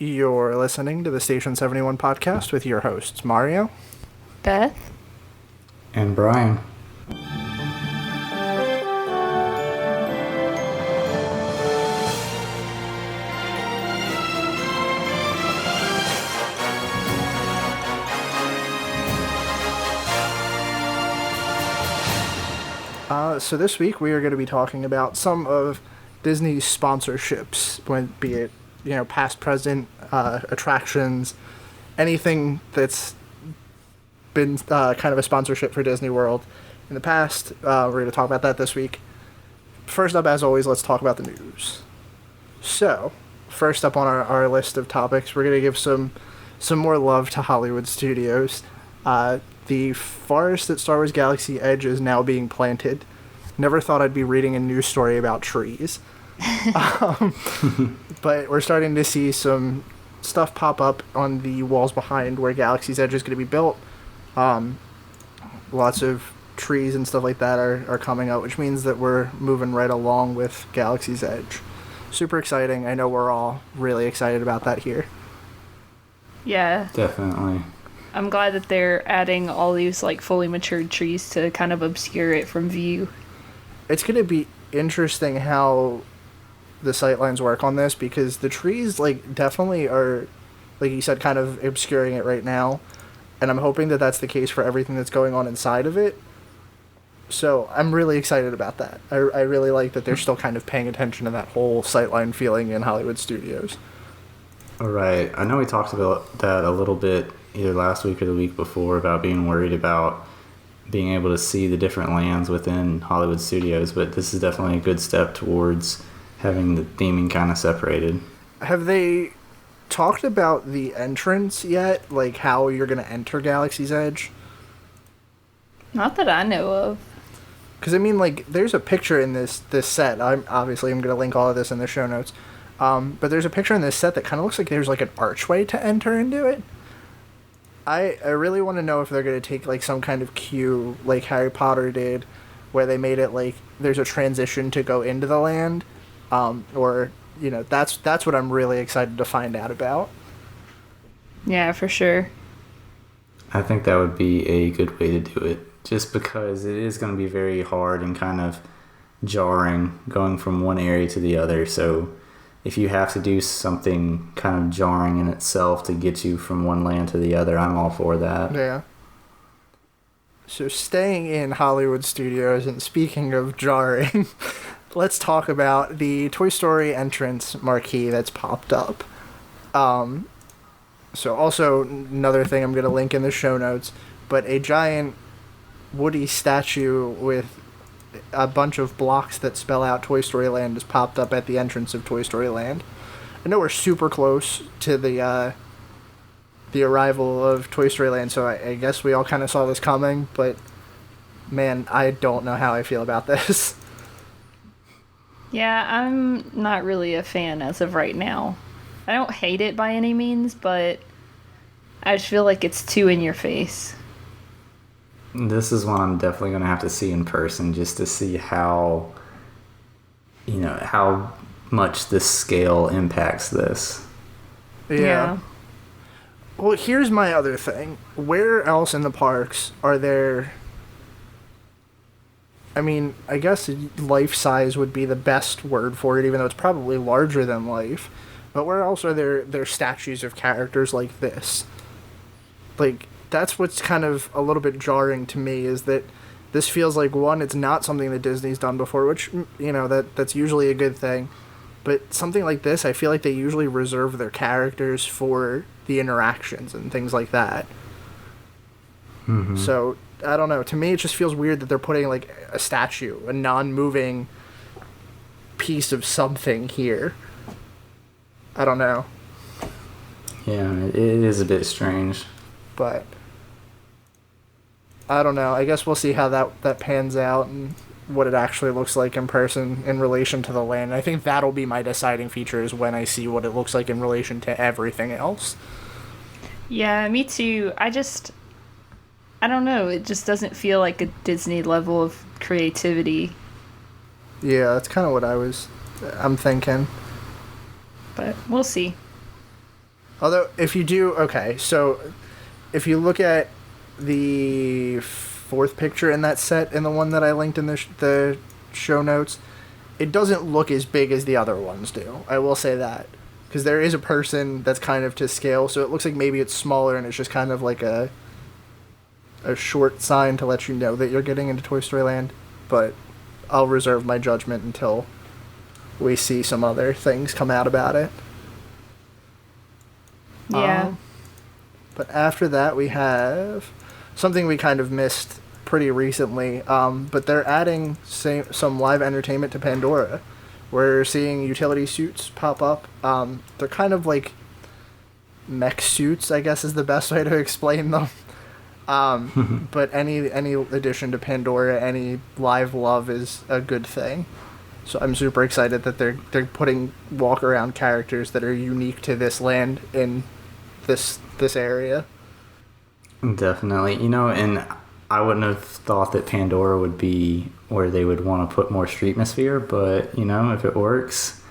You're listening to the Station 71 podcast with your hosts, Mario, Beth, and Brian. So this week we are going to be talking about some of Disney's sponsorships, be it, past, present, attractions, anything that's been kind of a sponsorship for Disney World in the past. We're going to talk about that this week. First up, as always, let's talk about the news. So, first up on our list of topics, we're going to give some more love to Hollywood Studios. The forest at Star Wars Galaxy Edge is now being planted. Never thought I'd be reading a news story about trees. But we're starting to see some stuff pop up on the walls behind where Galaxy's Edge is going to be built. Lots of trees and stuff like that are coming out, which means that we're moving right along with Galaxy's Edge. Super exciting. I know we're all really excited about that here. Yeah. Definitely. I'm glad that they're adding all these fully matured trees to kind of obscure it from view. It's going to be interesting how the sightlines work on this, because the trees definitely are, like you said, kind of obscuring it right now, and I'm hoping that that's the case for everything that's going on inside of it. So I'm really excited about that. I really like that they're still kind of paying attention to that whole sightline feeling in Hollywood Studios. All right. I know we talked about that a little bit either last week or the week before about being worried about being able to see the different lands within Hollywood Studios, but this is definitely a good step towards having the theming kind of separated. Have they talked about the entrance yet? Like how you're going to enter Galaxy's Edge? Not that I know of. Because, I mean, there's a picture in this set. I'm going to link all of this in the show notes. But there's a picture in this set that kind of looks like there's an archway to enter into it. I really want to know if they're going to take some kind of cue like Harry Potter did, where they made it there's a transition to go into the land, or that's what I'm really excited to find out about. Yeah, for sure. I think that would be a good way to do it, just because it is going to be very hard and kind of jarring going from one area to the other. So if you have to do something kind of jarring in itself to get you from one land to the other, I'm all for that. Yeah. So staying in Hollywood Studios, and speaking of jarring, let's talk about the Toy Story entrance marquee that's popped up. So also another thing I'm going to link in the show notes, but a giant Woody statue with a bunch of blocks that spell out Toy Story Land has popped up at the entrance of Toy Story Land. I know we're super close to the arrival of Toy Story Land, so I guess we all kind of saw this coming, but man, I don't know how I feel about this. Yeah, I'm not really a fan as of right now. I don't hate it by any means, but I just feel like it's too in your face. This is one I'm definitely going to have to see in person, just to see how much this scale impacts this. Yeah. Well, here's my other thing. Where else in the parks are there... I mean, I guess life-size would be the best word for it, even though it's probably larger than life. But where else are there statues of characters like this? That's what's kind of a little bit jarring to me, is that this feels like, one, it's not something that Disney's done before, which, that's usually a good thing. But something like this, I feel like they usually reserve their characters for the interactions and things like that. Mm-hmm. So, I don't know. To me, it just feels weird that they're putting, a statue, a non-moving piece of something here. I don't know. Yeah, it is a bit strange. But I don't know. I guess we'll see how that pans out and what it actually looks like in person in relation to the land. I think that'll be my deciding feature, is when I see what it looks like in relation to everything else. Yeah, me too. I don't know. It just doesn't feel like a Disney level of creativity. Yeah, that's kind of what I'm thinking. But we'll see. Although, if you do, okay, so if you look at the fourth picture in that set and the one that I linked in the show notes, it doesn't look as big as the other ones do. I will say that. Because there is a person that's kind of to scale, so it looks like maybe it's smaller and it's just kind of like a short sign to let you know that you're getting into Toy Story Land. But I'll reserve my judgment until we see some other things come out about it. Yeah. But after that, we have something we kind of missed pretty recently, but they're adding some live entertainment to Pandora. We're seeing utility suits pop up. They're kind of like mech suits, I guess is the best way to explain them. But any addition to Pandora, any live love is a good thing. So I'm super excited that they're putting walk around characters that are unique to this land in this area. Definitely. And I wouldn't have thought that Pandora would be where they would want to put more streetmosphere, but if it works,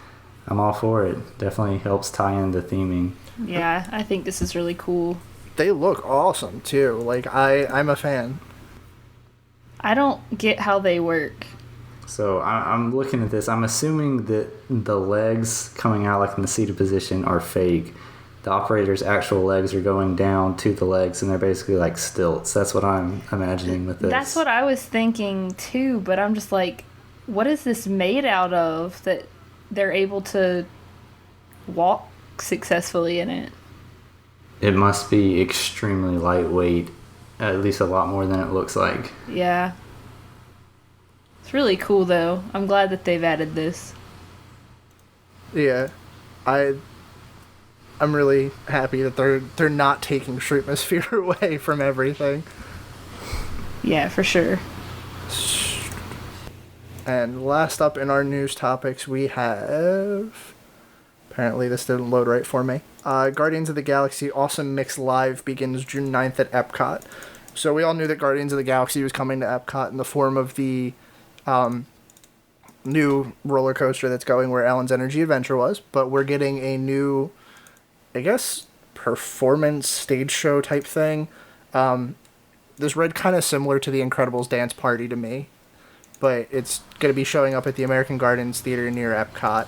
I'm all for it. Definitely helps tie in the theming. Yeah, I think this is really cool. They look awesome too. Like I'm a fan. I don't get how they work. So I'm looking at this. I'm assuming that the legs coming out like in the seated position are fake. The operator's actual legs are going down to the legs, and they're basically like stilts. That's what I'm imagining with this. That's what I was thinking too, but I'm just like, what is this made out of that they're able to walk successfully in it? It must be extremely lightweight, at least a lot more than it looks like. Yeah. It's really cool though. I'm glad that they've added this. Yeah. I'm really happy that they're not taking streetmosphere away from everything. Yeah, for sure. And last up in our news topics, we have... Apparently this didn't load right for me. Guardians of the Galaxy Awesome Mix Live begins June 9th at Epcot. So we all knew that Guardians of the Galaxy was coming to Epcot in the form of the new roller coaster that's going where Ellen's Energy Adventure was. But we're getting a new, I guess, performance stage show type thing. This read kind of similar to the Incredibles Dance Party to me. But it's going to be showing up at the American Gardens Theater near Epcot.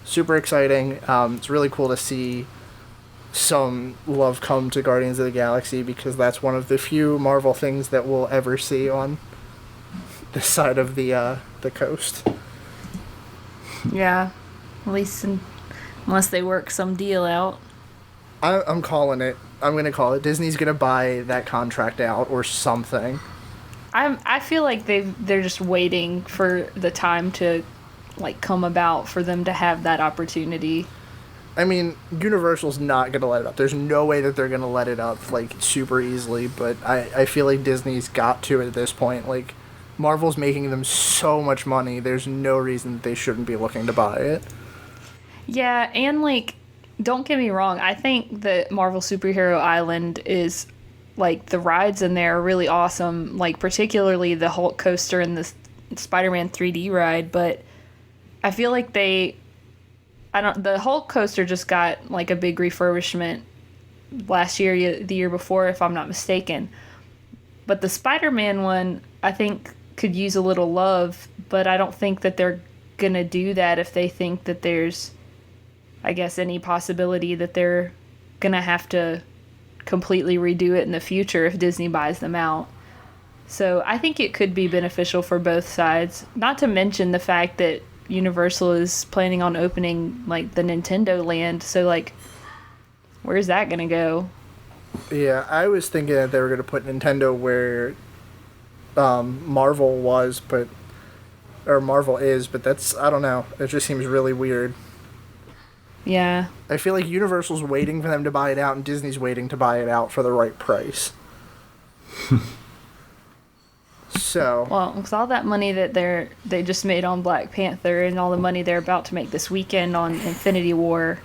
Super exciting. It's really cool to see some love come to Guardians of the Galaxy because that's one of the few Marvel things that we'll ever see on this side of the coast. Yeah, at least unless they work some deal out. I'm calling it. I'm going to call it. Disney's going to buy that contract out or something. I feel like they're just waiting for the time to come about for them to have that opportunity. I mean, Universal's not going to let it up. There's no way that they're going to let it up super easily, but I feel like Disney's got to at this point. Marvel's making them so much money. There's no reason that they shouldn't be looking to buy it. Yeah, and don't get me wrong, I think that Marvel Superhero Island is the rides in there are really awesome, particularly the Hulk coaster and the Spider-Man 3D ride, but I feel like the Hulk coaster just got a big refurbishment last year, the year before, if I'm not mistaken. But the Spider-Man one, I think, could use a little love, but I don't think that they're going to do that if they think that there's, I guess, any possibility that they're going to have to completely redo it in the future if Disney buys them out. So I think it could be beneficial for both sides. Not to mention the fact that Universal is planning on opening the Nintendo Land, so where's that gonna go? Yeah, I was thinking that they were gonna put Nintendo where Marvel was, but that's, I don't know. It just seems really weird. Yeah. I feel like Universal's waiting for them to buy it out, and Disney's waiting to buy it out for the right price. So. Well, with all that money that they just made on Black Panther and all the money they're about to make this weekend on Infinity War,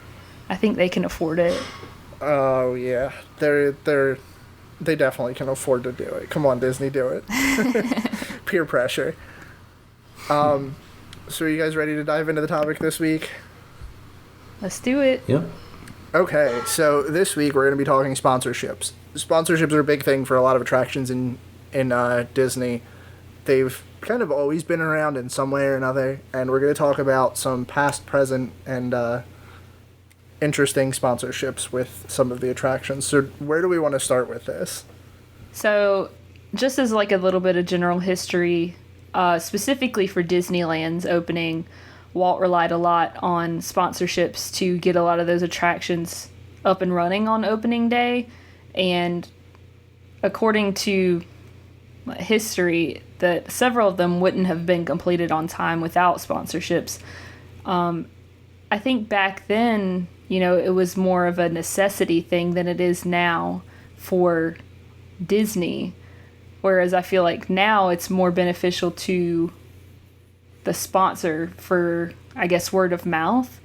I think they can afford it. Oh yeah, they definitely can afford to do it. Come on, Disney, do it. Peer pressure. So are you guys ready to dive into the topic this week? Let's do it. Yep. Okay, so this week we're going to be talking sponsorships. Sponsorships are a big thing for a lot of attractions in Disney. They've kind of always been around in some way or another, and we're going to talk about some past, present, and interesting sponsorships with some of the attractions. So where do we want to start with this? So, just as like a little bit of general history, specifically for Disneyland's opening, Walt relied a lot on sponsorships to get a lot of those attractions up and running on opening day. And according to history, that several of them wouldn't have been completed on time without sponsorships. I think back then, it was more of a necessity thing than it is now for Disney. Whereas I feel like now it's more beneficial to the sponsor for, I guess, word of mouth.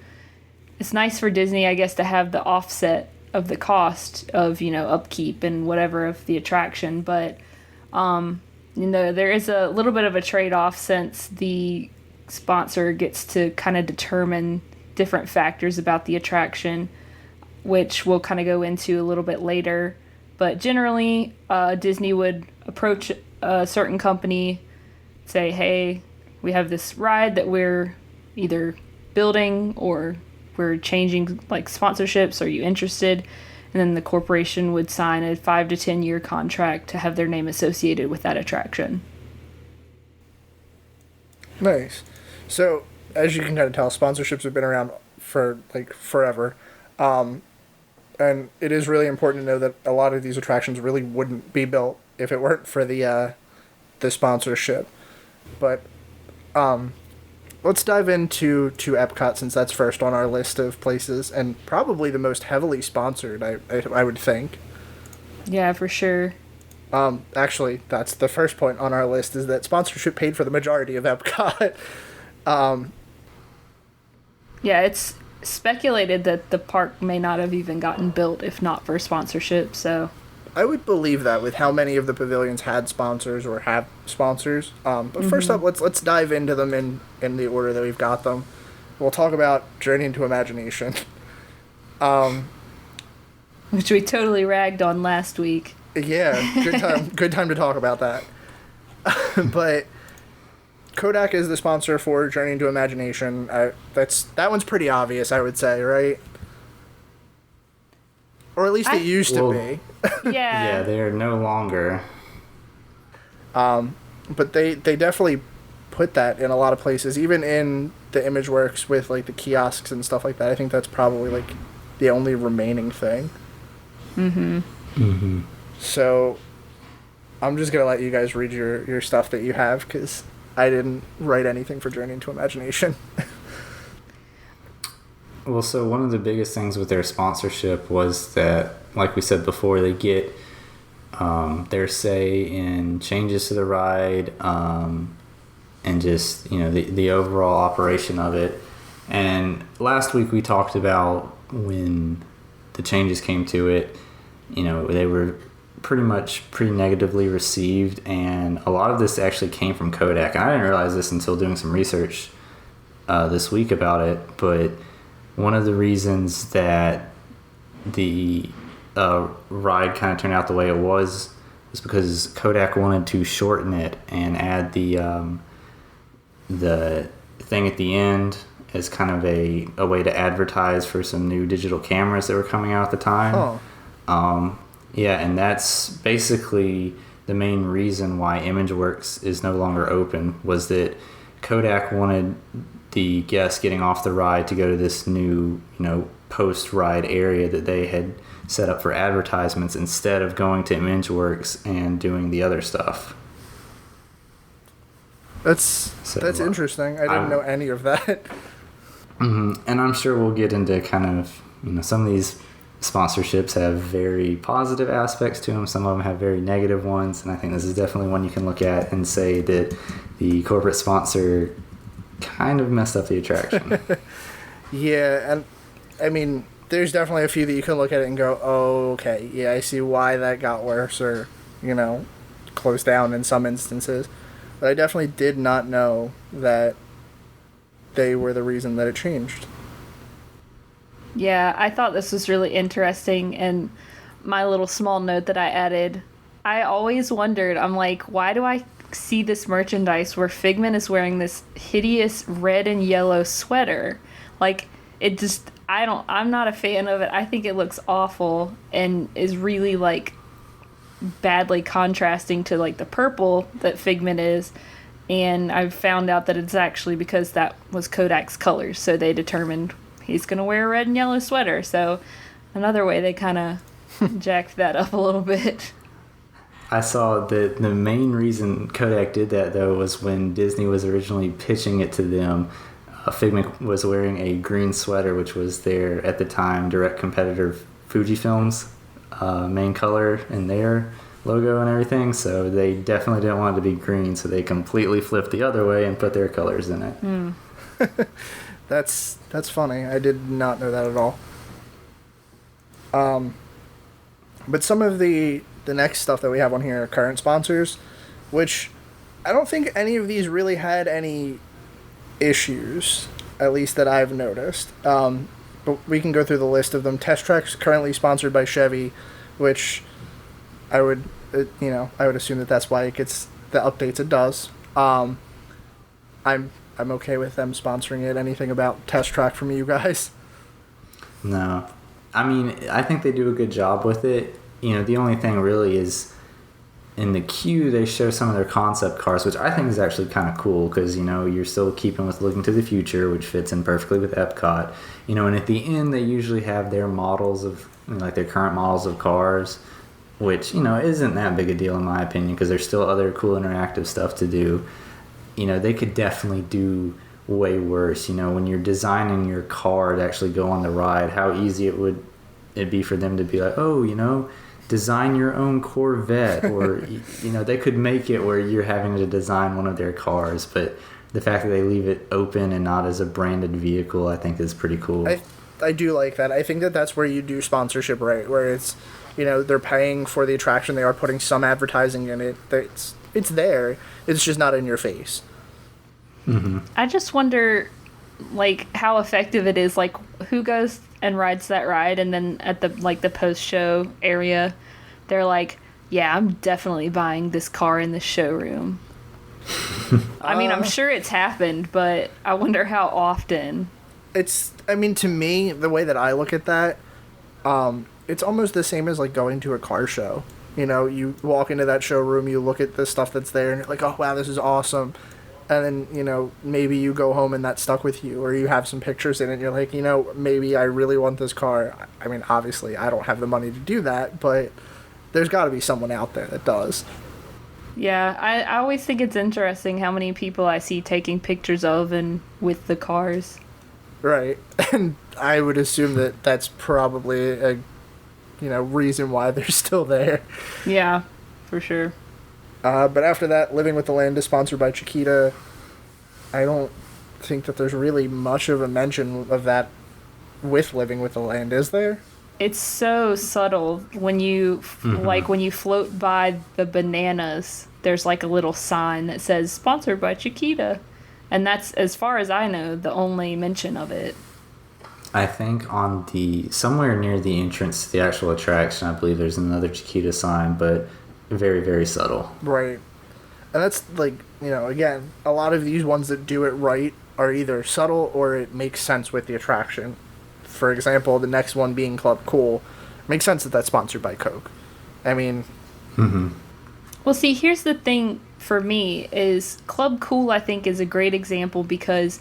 It's nice for Disney, I guess, to have the offset of the cost of, upkeep and whatever of the attraction. But, there is a little bit of a trade-off since the sponsor gets to kind of determine different factors about the attraction, which we'll kind of go into a little bit later. But generally, Disney would approach a certain company, say, hey, we have this ride that we're either building or we're changing like sponsorships. Are you interested? And then the corporation would sign a 5 to 10 year contract to have their name associated with that attraction. Nice. So, as you can kind of tell, sponsorships have been around for like forever. And it is really important to know that a lot of these attractions really wouldn't be built if it weren't for the sponsorship. But let's dive into Epcot, since that's first on our list of places and probably the most heavily sponsored, I would think. Yeah, for sure. Actually, that's the first point on our list, is that sponsorship paid for the majority of Epcot. Yeah, it's speculated that the park may not have even gotten built if not for sponsorship, so... I would believe that with how many of the pavilions had sponsors or have sponsors. But first up, let's dive into them in the order that we've got them. We'll talk about Journey into Imagination. Which we totally ragged on last week. Yeah, good time to talk about that. But Kodak is the sponsor for Journey into Imagination. That one's pretty obvious, I would say, right? Or at least it used to be. Yeah. Yeah, they are no longer. But they definitely put that in a lot of places, even in the ImageWorks with like the kiosks and stuff like that. I think that's probably like the only remaining thing. So I'm just gonna let you guys read your stuff that you have, because I didn't write anything for Journey into Imagination. Well, so one of the biggest things with their sponsorship was that, like we said before, they get their say in changes to the ride, and just, the overall operation of it. And last week we talked about when the changes came to it, they were pretty negatively received, and a lot of this actually came from Kodak. And I didn't realize this until doing some research this week about it, but one of the reasons that the ride kind of turned out the way it was because Kodak wanted to shorten it and add the thing at the end as kind of a way to advertise for some new digital cameras that were coming out at the time. Yeah, and that's basically the main reason why ImageWorks is no longer open, was that Kodak wanted the guests getting off the ride to go to this new, post-ride area that they had set up for advertisements, instead of going to ImageWorks and doing the other stuff. That's interesting. I didn't know any of that. And I'm sure we'll get into kind of, some of these sponsorships have very positive aspects to them. Some of them have very negative ones. And I think this is definitely one you can look at and say that the corporate sponsor kind of messed up the attraction. Yeah, and I mean, there's definitely a few that you can look at it and go, oh, okay, yeah, I see why that got worse, or, closed down in some instances. But I definitely did not know that they were the reason that it changed. Yeah, I thought this was really interesting, and my little small note that I added, I always wondered, I'm like, why do I see this merchandise where Figment is wearing this hideous red and yellow sweater? Like, it just, I'm not a fan of it. I think it looks awful and is really, like, badly contrasting to, like, the purple that Figment is. And I found out that it's actually because that was Kodak's colors, so they determined he's going to wear a red and yellow sweater. So another way they kind of jacked that up a little bit. I saw that the main reason Kodak did that, though, was when Disney was originally pitching it to them. Figment was wearing a green sweater, which was their, at the time, direct competitor Fujifilm's main color in their logo and everything. So they definitely didn't want it to be green, so they completely flipped the other way and put their colors in it. That's funny. I did not know that at all. But some of the next stuff that we have on here are current sponsors, which I don't think any of these really had any issues, at least that I've noticed. But we can go through the list of them. Test Track's currently sponsored by Chevy, which I would assume that that's why it gets the updates it does. I'm okay with them sponsoring it. Anything about Test Track from you guys? No. I mean, I think they do a good job with it. You know, the only thing really is in the queue, they show some of their concept cars, which I think is actually kind of cool because, you know, you're still keeping with looking to the future, which fits in perfectly with Epcot. You know, and at the end, they usually have their models of, you know, like their current models of cars, which, you know, isn't that big a deal in my opinion because there's still other cool interactive stuff to do. You know, they could definitely do way worse. You know, when you're designing your car to actually go on the ride, how easy it'd be for them to be like, oh, you know, design your own Corvette, or you know, they could make it where you're having to design one of their cars. But the fact that they leave it open and not as a branded vehicle, I think is pretty cool. I do like that. I think that that's where you do sponsorship right, where it's, you know, they're paying for the attraction, they are putting some advertising in it. It's there. It's just not in your face. Mm-hmm. I just wonder, like, how effective it is. Like, who goes and rides that ride, and then at the, like, the post-show area, they're like, yeah, I'm definitely buying this car in the showroom. I mean, I'm sure it's happened, but I wonder how often. I mean, to me, the way that I look at that, it's almost the same as, like, going to a car show. You know, you walk into that showroom, you look at the stuff that's there, and you're like, oh, wow, this is awesome. And then, you know, maybe you go home and that stuck with you, or you have some pictures in it, and you're like, you know, maybe I really want this car. I mean, obviously, I don't have the money to do that, but there's got to be someone out there that does. Yeah, I always think it's interesting how many people I see taking pictures of and with the cars. Right. And I would assume that that's probably a, you know, reason why they're still there. Yeah, for sure. But after that, Living with the Land is sponsored by Chiquita. I don't think that there's really much of a mention of that with Living with the Land, is there? It's so subtle when you like when you float by the bananas. There's like a little sign that says sponsored by Chiquita, and that's, as far as I know, the only mention of it. I think on somewhere near the entrance to the actual attraction, I believe there's another Chiquita sign, but very, very subtle. Right. And that's, like, you know, again, a lot of these ones that do it right are either subtle or it makes sense with the attraction. For example, the next one being Club Cool. Makes sense that that's sponsored by Coke. I mean... Mm-hmm. Well, see, here's the thing for me is Club Cool, I think, is a great example because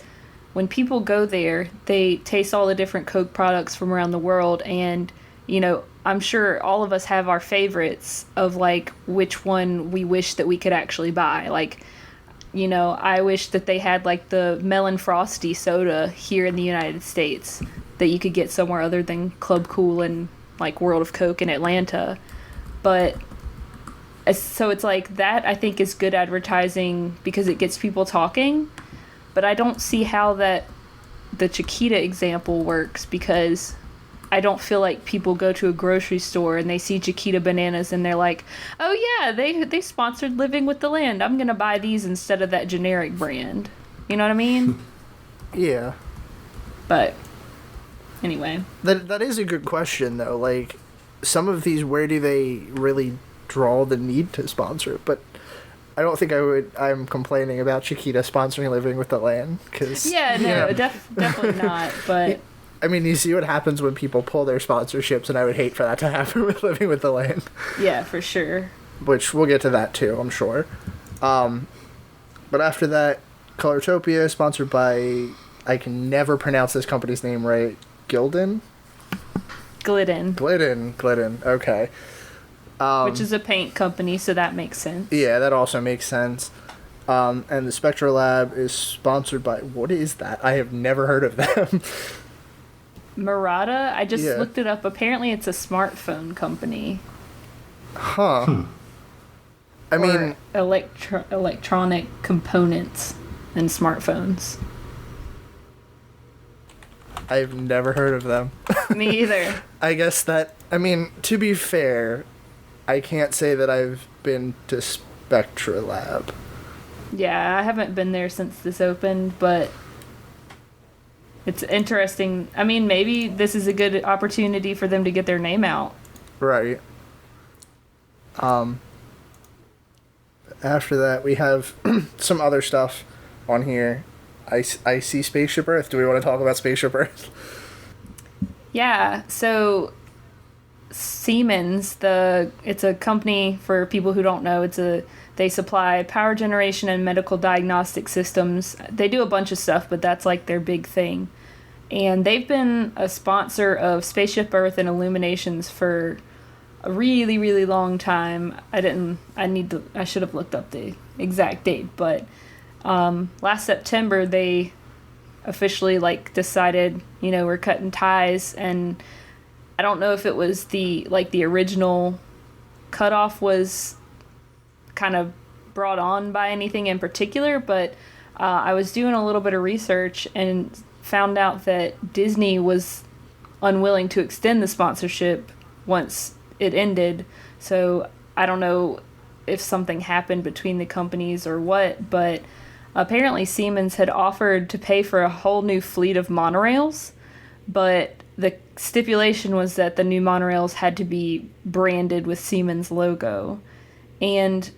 when people go there, they taste all the different Coke products from around the world, and, you know, I'm sure all of us have our favorites of, like, which one we wish that we could actually buy. Like, you know, I wish that they had, like, the Melon Frosty soda here in the United States that you could get somewhere other than Club Cool and, like, World of Coke in Atlanta. But, so it's like, that I think is good advertising because it gets people talking. But I don't see how the Chiquita example works because I don't feel like people go to a grocery store and they see Chiquita bananas and they're like, oh yeah, they sponsored Living with the Land. I'm going to buy these instead of that generic brand. You know what I mean? Yeah. But Anyway. That is a good question, though. Like, some of these, where do they really draw the need to sponsor it? But I don't think I'm complaining about Chiquita sponsoring Living with the Land. Yeah, no, definitely not. But I mean, you see what happens when people pull their sponsorships, and I would hate for that to happen with Living with the Land. Yeah, for sure. Which we'll get to that too, I'm sure. But after that, Colortopia, sponsored by, I can never pronounce this company's name right, Glidden, okay. Which is a paint company, so that makes sense. Yeah, that also makes sense. And the Spectra Lab is sponsored by, what is that? I have never heard of them. Murata? I just looked it up. Apparently it's a smartphone company. Huh. I mean... electronic components in smartphones. I've never heard of them. Me either. I guess that... I mean, to be fair, I can't say that I've been to Spectra Lab. Yeah, I haven't been there since this opened, but it's interesting. I mean, maybe this is a good opportunity for them to get their name out. Right. After that, we have some other stuff on here. I see Spaceship Earth. Do we want to talk about Spaceship Earth? Yeah, so Siemens, it's a company for people who don't know. They supply power generation and medical diagnostic systems. They do a bunch of stuff, but that's like their big thing. And they've been a sponsor of Spaceship Earth and Illuminations for a really, really long time. I should have looked up the exact date, but last September they officially decided, we're cutting ties, and I don't know if it was the original cutoff was kind of brought on by anything in particular, but I was doing a little bit of research and found out that Disney was unwilling to extend the sponsorship once it ended. So I don't know if something happened between the companies or what, but apparently Siemens had offered to pay for a whole new fleet of monorails, but the stipulation was that the new monorails had to be branded with Siemens logo, and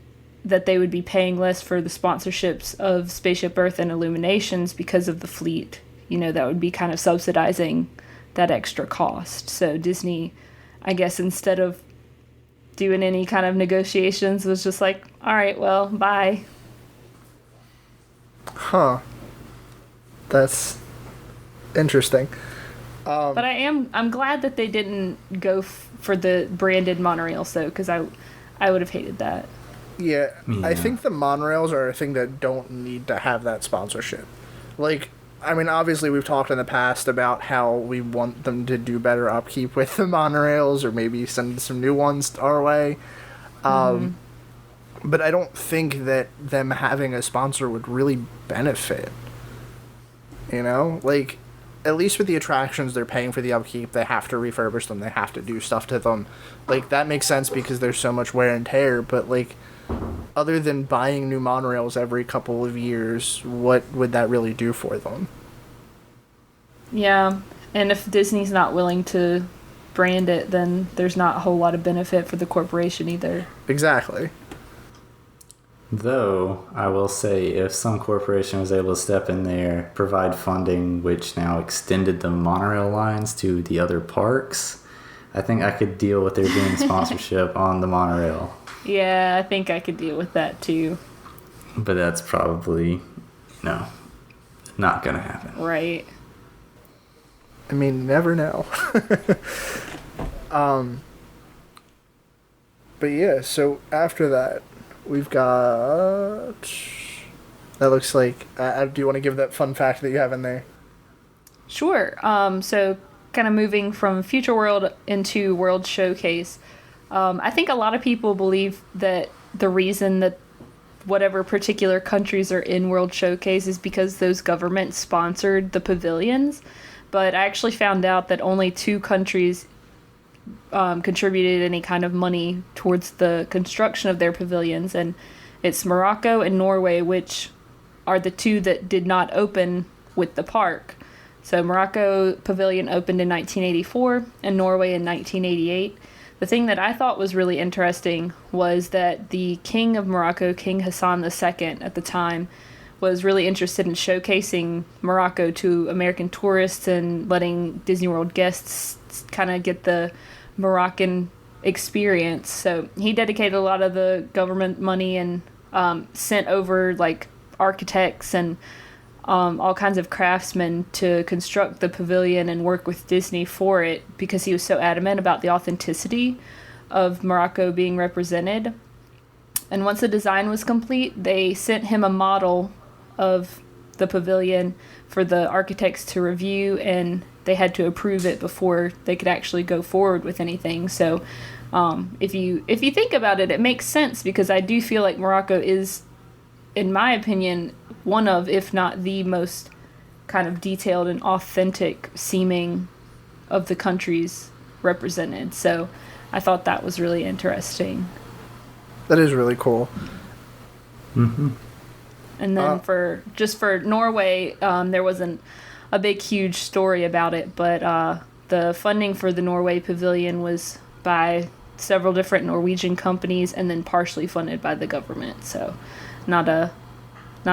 that they would be paying less for the sponsorships of Spaceship Earth and Illuminations because of the fleet. That would be kind of subsidizing that extra cost. So Disney, I guess, instead of doing any kind of negotiations, was just like, all right, well, bye. Huh. That's interesting. But I'm glad that they didn't go for the branded monorails, though, because I would have hated that. Yeah, I think the monorails are a thing that don't need to have that sponsorship. Obviously we've talked in the past about how we want them to do better upkeep with the monorails, or maybe send some new ones our way. But I don't think that them having a sponsor would really benefit. At least with the attractions, they're paying for the upkeep. They have to refurbish them. They have to do stuff to them. That makes sense because there's so much wear and tear. But, other than buying new monorails every couple of years, what would that really do for them? Yeah, and if Disney's not willing to brand it, then there's not a whole lot of benefit for the corporation either. Exactly. Though, I will say, if some corporation was able to step in there, provide funding, which now extended the monorail lines to the other parks, I think I could deal with there being sponsorship on the monorail. Yeah, I think I could deal with that too. But that's probably, not going to happen. Right. Never know. But yeah, so after that, we've got... That looks like... do you want to give that fun fact that you have in there? Sure. So kind of moving from Future World into World Showcase, I think a lot of people believe that the reason that whatever particular countries are in World Showcase is because those governments sponsored the pavilions. But I actually found out that only 2 countries contributed any kind of money towards the construction of their pavilions, and it's Morocco and Norway, which are the 2 that did not open with the park. So Morocco Pavilion opened in 1984 and Norway in 1988. The thing that I thought was really interesting was that the King of Morocco, King Hassan II at the time, was really interested in showcasing Morocco to American tourists and letting Disney World guests kind of get the Moroccan experience. So he dedicated a lot of the government money and sent over like architects and all kinds of craftsmen to construct the pavilion and work with Disney for it because he was so adamant about the authenticity of Morocco being represented. And once the design was complete, they sent him a model of the pavilion for the architects to review, and they had to approve it before they could actually go forward with anything. So if you think about it, it makes sense because I do feel like Morocco is, in my opinion, one of, if not the most kind of detailed and authentic seeming of the countries represented. So I thought that was really interesting. That is really cool. Mm-hmm. And then for Norway, there wasn't a big, huge story about it, but the funding for the Norway Pavilion was by several different Norwegian companies and then partially funded by the government. So not a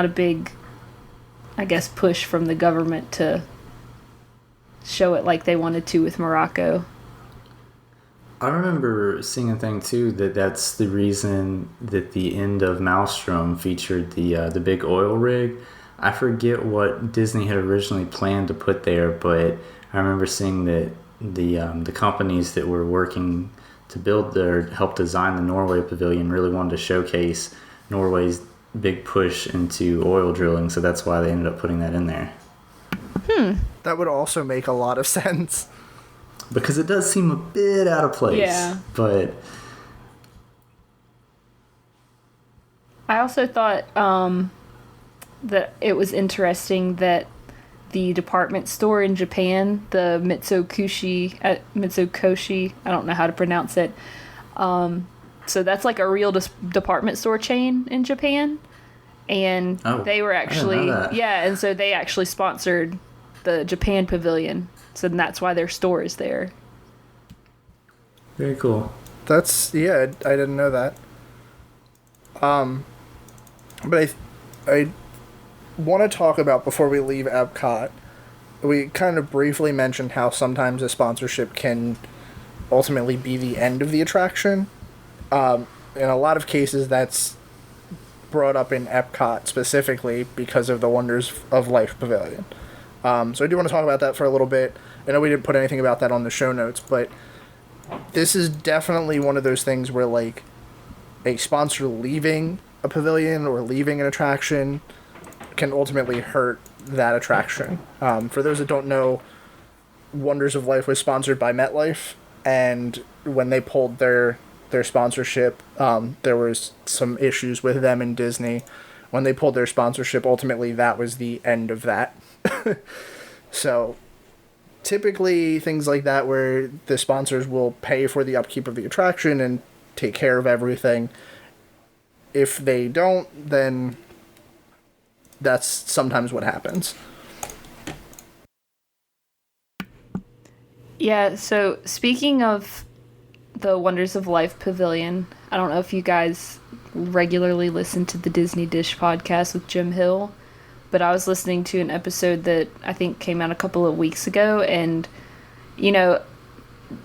big, I guess, push from the government to show it like they wanted to with Morocco. I remember seeing a thing too that's the reason that the end of Maelstrom featured the big oil rig. I forget what Disney had originally planned to put there, but I remember seeing that the companies that were working to build or help design the Norway Pavilion really wanted to showcase Norway's big push into oil drilling, so that's why they ended up putting that in there. That would also make a lot of sense. Because it does seem a bit out of place. Yeah. But I also thought that it was interesting that the department store in Japan, the Mitsukoshi, I don't know how to pronounce it. So that's like a real department store chain in Japan. And they were actually, yeah, and so they actually sponsored the Japan Pavilion. So that's why their store is there. Very cool. That's, yeah, I didn't know that. But I want to talk about, before we leave Epcot, we kind of briefly mentioned how sometimes a sponsorship can ultimately be the end of the attraction. In a lot of cases, that's brought up in Epcot specifically because of the Wonders of Life Pavilion. So I do want to talk about that for a little bit. I know we didn't put anything about that on the show notes, but this is definitely one of those things where, like, a sponsor leaving a pavilion or leaving an attraction can ultimately hurt that attraction. For those that don't know, Wonders of Life was sponsored by MetLife, and when they pulled their sponsorship, there was some issues with them and Disney. When they pulled their sponsorship, ultimately that was the end of that. So typically things like that where the sponsors will pay for the upkeep of the attraction and take care of everything. If they don't, then that's sometimes what happens. Yeah, so speaking of the Wonders of Life Pavilion, I don't know if you guys regularly listen to the Disney Dish podcast with Jim Hill, but I was listening to an episode that I think came out a couple of weeks ago, and, you know,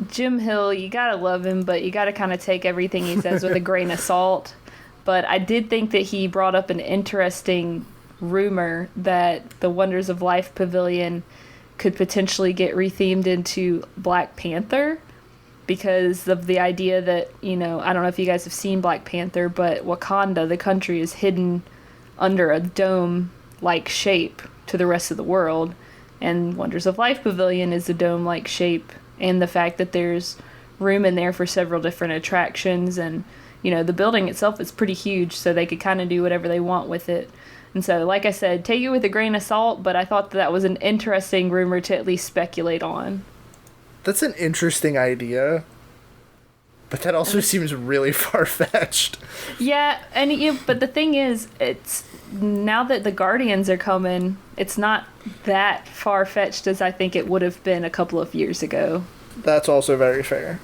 Jim Hill, you gotta love him, but you gotta kind of take everything he says with a grain of salt. But I did think that he brought up an interesting rumor that the Wonders of Life Pavilion could potentially get rethemed into Black Panther because of the idea that, you know, I don't know if you guys have seen Black Panther, but Wakanda, the country, is hidden under a dome-like shape to the rest of the world, and Wonders of Life Pavilion is a dome-like shape, and the fact that there's room in there for several different attractions, and, you know, the building itself is pretty huge, so they could kind of do whatever they want with it. And so, like I said, take it with a grain of salt, but I thought that was an interesting rumor to at least speculate on. That's an interesting idea. But that also seems really far-fetched. Yeah, but the thing is, it's now that the Guardians are coming, it's not that far-fetched as I think it would have been a couple of years ago. That's also very fair.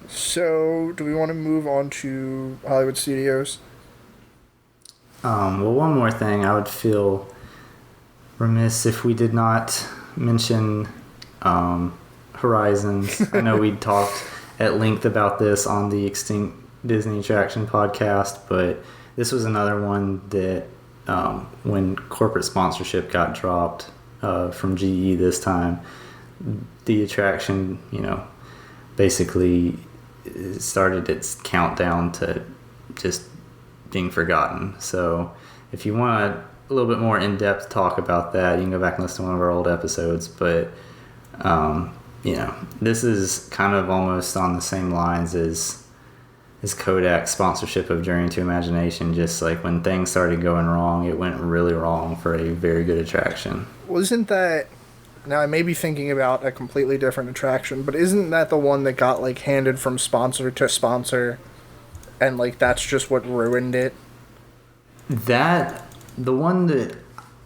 So, do we want to move on to Hollywood Studios? Well, one more thing. I would feel remiss if we did not mention Horizons. I know we talked at length about this on the Extinct Disney Attraction podcast, but this was another one that when corporate sponsorship got dropped from GE this time, the attraction, basically started its countdown to just being forgotten. So if you want a little bit more in-depth talk about that, you can go back and listen to one of our old episodes, but this is kind of almost on the same lines as Kodak's sponsorship of Journey to Imagination. Just like when things started going wrong, it went really wrong for a very good attraction. Wasn't that... Now, I may be thinking about a completely different attraction, but isn't that the one that got, handed from sponsor to sponsor, and, that's just what ruined it? The one that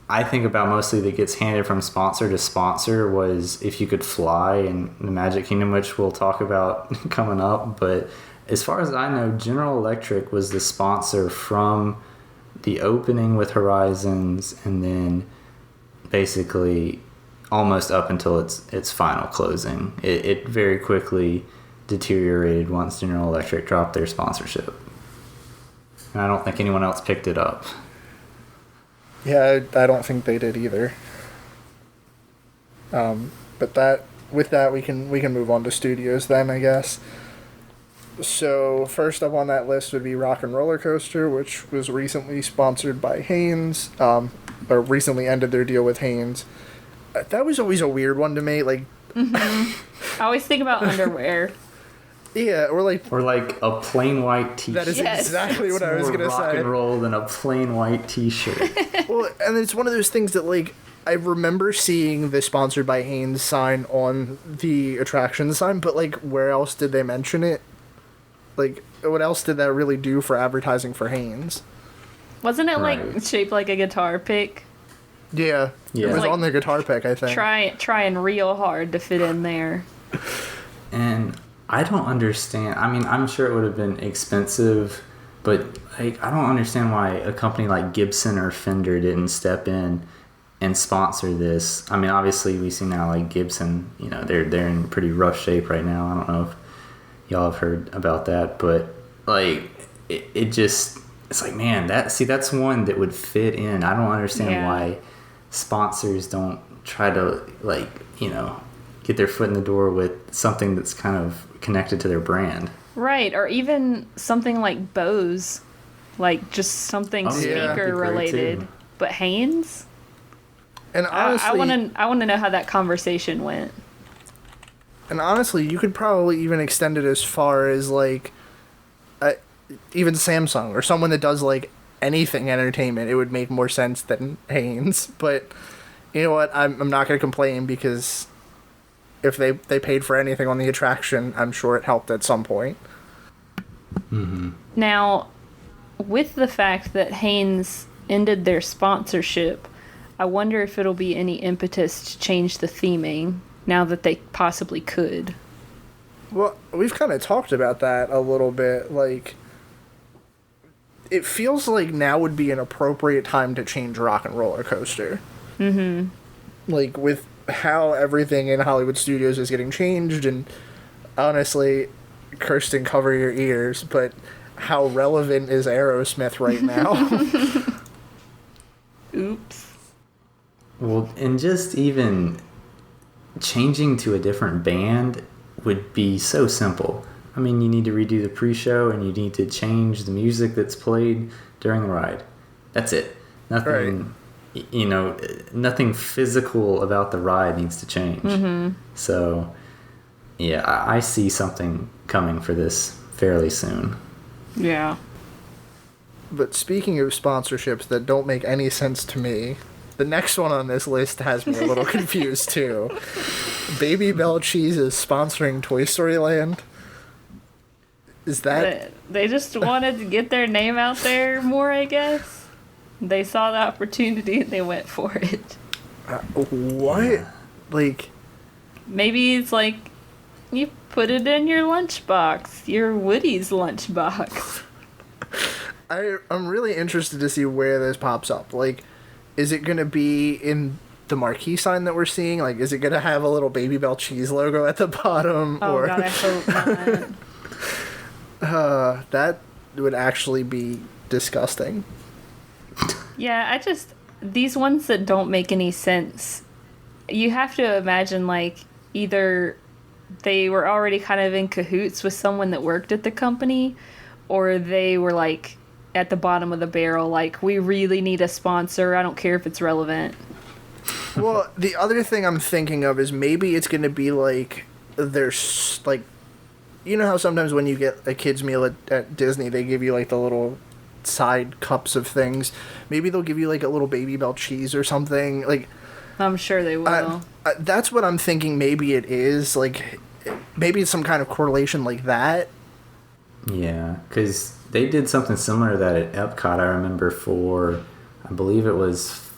I think about mostly that gets handed from sponsor to sponsor was If You Could Fly in the Magic Kingdom, which we'll talk about coming up. But as far as I know, General Electric was the sponsor from the opening with Horizons, and then basically almost up until its final closing. It very quickly deteriorated once General Electric dropped their sponsorship. And I don't think anyone else picked it up. Yeah, I don't think they did either. But with that, we can move on to studios then, I guess. So first up on that list would be Rock and Roller Coaster, which was recently sponsored by Haynes, or recently ended their deal with Haynes. That was always a weird one to me. I always think about underwear. Yeah, or a plain white t-shirt. That is exactly what I was going to say. More rock and roll than a plain white t-shirt. Well, and it's one of those things that, I remember seeing the sponsored by Haynes sign on the attraction sign, but, where else did they mention it? What else did that really do for advertising for Haynes? Wasn't it, shaped like a guitar pick? Yeah. It was on the guitar pick, I think. Trying real hard to fit in there. And I don't understand. I mean, I'm sure it would have been expensive, but I don't understand why a company like Gibson or Fender didn't step in and sponsor this. I mean, obviously we see now Gibson, they're in pretty rough shape right now. I don't know if y'all have heard about that, but it just, it's man, that's one that would fit in. I don't understand why sponsors don't try to get their foot in the door with something that's kind of connected to their brand. Right, or even something like Bose, just something speaker related. Too. But Haynes? And honestly, I want to know how that conversation went. And honestly, you could probably even extend it as far as even Samsung or someone that does anything entertainment. It would make more sense than Haynes. But you know what? I'm not going to complain, because if they paid for anything on the attraction, I'm sure it helped at some point. Mm-hmm. Now, with the fact that Haynes ended their sponsorship, I wonder if it'll be any impetus to change the theming now that they possibly could. Well, we've kind of talked about that a little bit. It feels like now would be an appropriate time to change Rock and Roller Coaster. Mm-hmm. With how everything in Hollywood Studios is getting changed, and honestly, Kirsten, cover your ears, but how relevant is Aerosmith right now? Oops. Well, and just even changing to a different band would be so simple. I mean, you need to redo the pre-show, and you need to change the music that's played during the ride. That's it. Nothing, nothing physical about the ride needs to change. Mm-hmm. So, yeah, I see something coming for this fairly soon. Yeah. But speaking of sponsorships that don't make any sense to me, The next one on this list has me a little confused too. Baby Bell Cheese is sponsoring Toy Story Land. Is that... They just wanted to get their name out there more, I guess. They saw the opportunity and they went for it. What? Yeah. Like... Maybe it's like you put it in your lunchbox, your Woody's lunchbox. I'm really interested to see where this pops up. Like, is it going to be in the marquee sign that we're seeing? Like, is it going to have a little Baby Bell Cheese logo at the bottom? Oh, or... God, I hope not. That would actually be disgusting. Yeah, these ones that don't make any sense, you have to imagine, like, either they were already kind of in cahoots with someone that worked at the company, or they were, like, at the bottom of the barrel, like, we really need a sponsor, I don't care if it's relevant. Well, the other thing I'm thinking of is maybe it's going to be, like, there's, like, you know how sometimes when you get a kid's meal at Disney, they give you, like, the little side cups of things. Maybe they'll give you, like, a little Baby Bell Cheese or something, like... I'm sure they will. That's what I'm thinking maybe it is. Like, maybe it's some kind of correlation like that. Yeah, because they did something similar to that at Epcot, I remember, for, I believe it was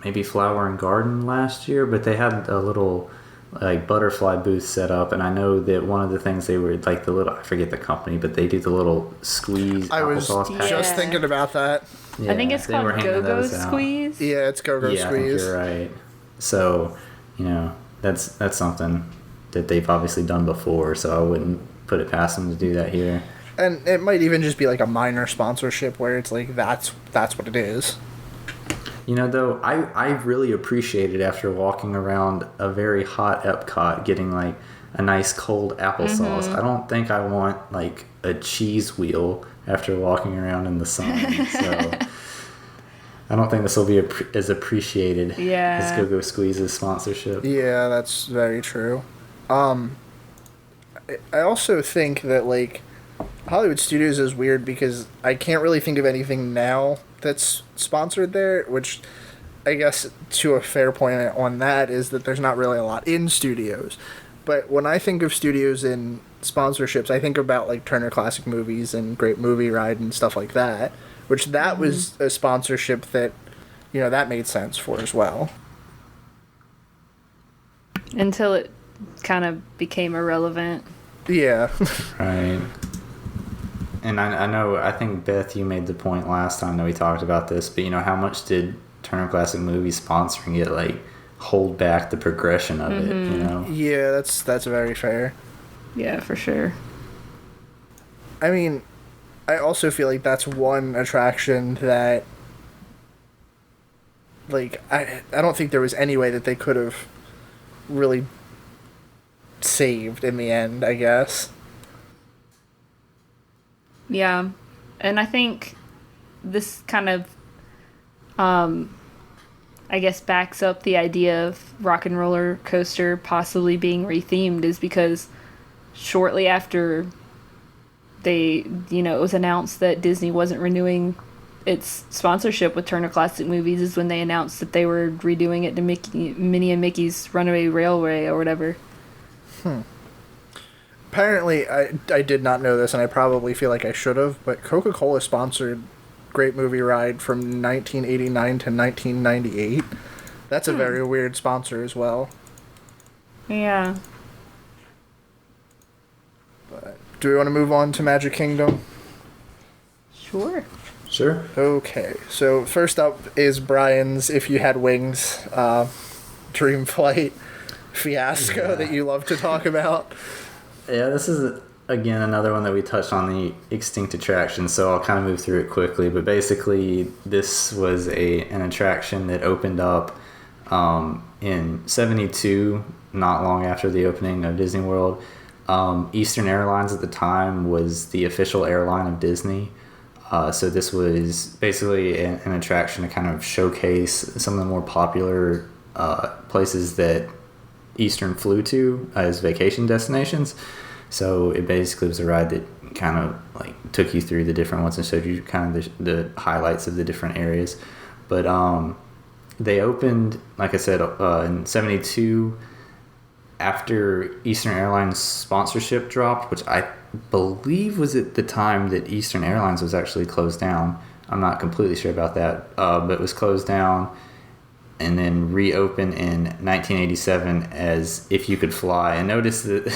maybe Flower and Garden last year, but they had a little, like, butterfly booth set up, and I know that one of the things they were, like, the little, I forget the company, but they do the little squeeze I was applesauce just thinking about that. Yeah, I think it's they were called handing Go-Go those out. Squeeze. Yeah, it's Go-Go Yeah, I think Squeeze. you're right. So, you know, that's something that they've obviously done before, so I wouldn't put it past them to do that here. And it might even just be like a minor sponsorship where it's like that's what it is. You know, though, I really appreciated after walking around a very hot Epcot getting, like, a nice cold applesauce. I don't think I want, like, a cheese wheel after walking around in the sun. So I don't think this will be as appreciated as Go-Go Squeeze's sponsorship. Yeah, that's very true. I also think that, like, Hollywood Studios is weird because I can't really think of anything now that's sponsored there, which I guess to a fair point on that is that there's not really a lot in studios. But when I think of studios in sponsorships, I think about, like, Turner Classic Movies and Great Movie Ride and stuff like that, which that was a sponsorship that, you know, that made sense for as well. Until it kind of became irrelevant. Yeah. Right. And I think, Beth, you made the point last time that we talked about this, but, you know, how much did Turner Classic Movies sponsoring it, like, hold back the progression of it, you know? Yeah, that's very fair. Yeah, for sure. I mean, I also feel like that's one attraction that, like, I don't think there was any way that they could have really saved in the end, I guess. Yeah. And I think this kind of, I guess, backs up the idea of Rock and Roller Coaster possibly being rethemed is because shortly after it was announced that Disney wasn't renewing its sponsorship with Turner Classic Movies is when they announced that they were redoing it to Minnie and Mickey's Runaway Railway or whatever. Apparently, I did not know this, and I probably feel like I should have, but Coca-Cola sponsored Great Movie Ride from 1989 to 1998. That's a very weird sponsor as well. Yeah. But do we want to move on to Magic Kingdom? Sure. Sure. Okay, so first up is Brian's If You Had Wings Dream Flight fiasco that you love to talk about. Yeah, this is, again, another one that we touched on, the extinct attraction, so I'll kind of move through it quickly. But basically, this was an attraction that opened up in 1972, not long after the opening of Disney World. Eastern Airlines at the time was the official airline of Disney. So this was basically an attraction to kind of showcase some of the more popular places that Eastern flew to as vacation destinations. So it basically was a ride that kind of like took you through the different ones and showed you kind of the highlights of the different areas. But they opened, like I said, in 72 after Eastern Airlines sponsorship dropped, which I believe was at the time that Eastern Airlines was actually closed down. I'm not completely sure about that, but it was closed down and then reopened in 1987 as If You Could Fly. And notice that